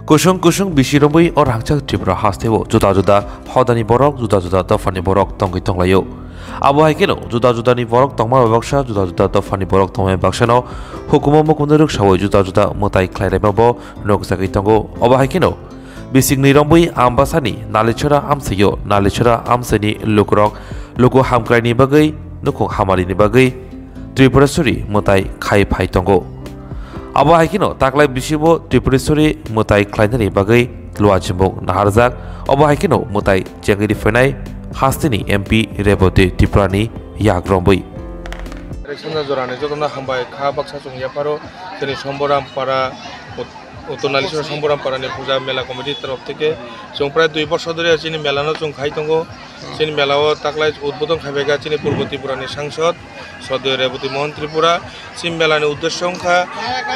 Kusung kusung bisiromui or hangchak tripura hastewo juda juda hodani borok juda juda dofani borok tongki tonglayo. Abo haikeno juda judani borok tongma babaksa juda juda dofani borok tongma baksano hukumo mukunuruk sawoi juda juda mutai khlairemabo nokjagui tongo. Abo haikeno bisingni rombui ambasani nalichora amsayo nalichora amsani lukrok luku hamkraini bagai nukung hamarini bagai Tripurasuri mutai khai phai tongo. Abo haikino taklai bisibo Tripurasuri mutai khlainani bagai lua jimbok naharjak. Abo haikino mutai jengiri fenai hastini MP Reboti Tripurani yagrombui. Election jorane jotona hambai kha baksa chung yaparo teni somboram para utonalisor somboram para ne puja mela committee तरफ থেকে chung প্রায় 2 বছর ধরে চিনি মেলানো chung খাই তঙ্গো চিনি মেলাও তাকলাই উদ্বোধন খাবেগা চিনি পূর্ব ত্রিপুরানি সাংসদ সদয় রেবতী মোহন ত্রিপুরা চিম মেলানি উদ্দেশ্য সংখ্যা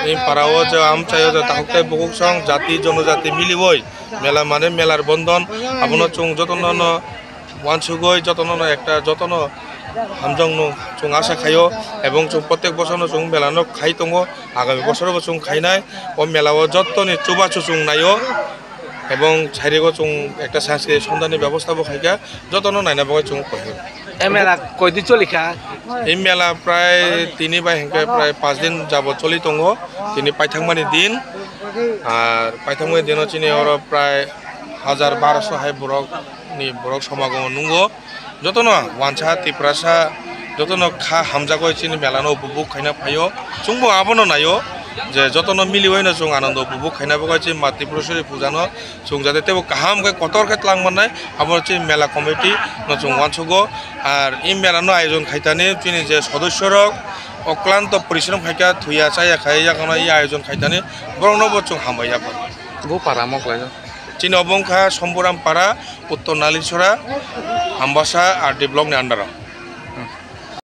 এই পারাও যে আম চাইও যে তাহকাই বহু সং জাতি জনজাতি মিলিবই মেলা মানে মেলার বন্ধন আপন chung যতন ওয়ানসুগই যতন একটা যতন হামজং chung আশা খাইও এবং chung প্রত্যেক বছর chung মেলানো খাই তঙ্গো আগামী বছরও chung খাইনাই ও মেলাও যতনি চুবাচু chung নাইও এবং ছাইরেগো chung একটা সাংস্কৃতিক সন্ধানী ব্যবস্থাও খাইকা যতন নাইনা বগাই chung কইও এই মেলা কয়দিন চলিকা এই মেলা প্রায় 3 বা হেঙ্কে প্রায় 5 দিন যাবত চলি তঙ্গো তিনি পাইথাংমানি দিন আর পাইথাংমানি দিন চিনি ওর প্রায় 1200 হাই বরক নি বরক সমাগম নুঙ্গো যতন ওয়ানসা ত্রিপুরাসা যতন খা হামজাগো চিনি মেলানো উপভোগ খাইনা ফাইও চুংবো আবনো নাইও যে যতন মিলিওইনা chung আনন্দ উপভোগ খাইনা বগাইছে মা ত্রিপুরেশ্বরী পূজানো chung যাতে তেও কাহাম কে কতর কে লাংমানাই আবার চি মেলা কমিটি ন chung ওয়ানসুগো আর এই মেলানো আয়োজন খাইতানি চিনি যে সদস্যরক অক্লান্ত পরিশ্রম খাইকা থুইয়া চাইয়া খাইয়া কোন এই আয়োজন খাইতানি বরংনব chung হামাইয়া পার বু পারা মকলাই চিনি অবংখা সম্বরাম পাড়া উত্তর নালিছড়া আমবাসা আর ডেভেলপমেন্ট আন্ডার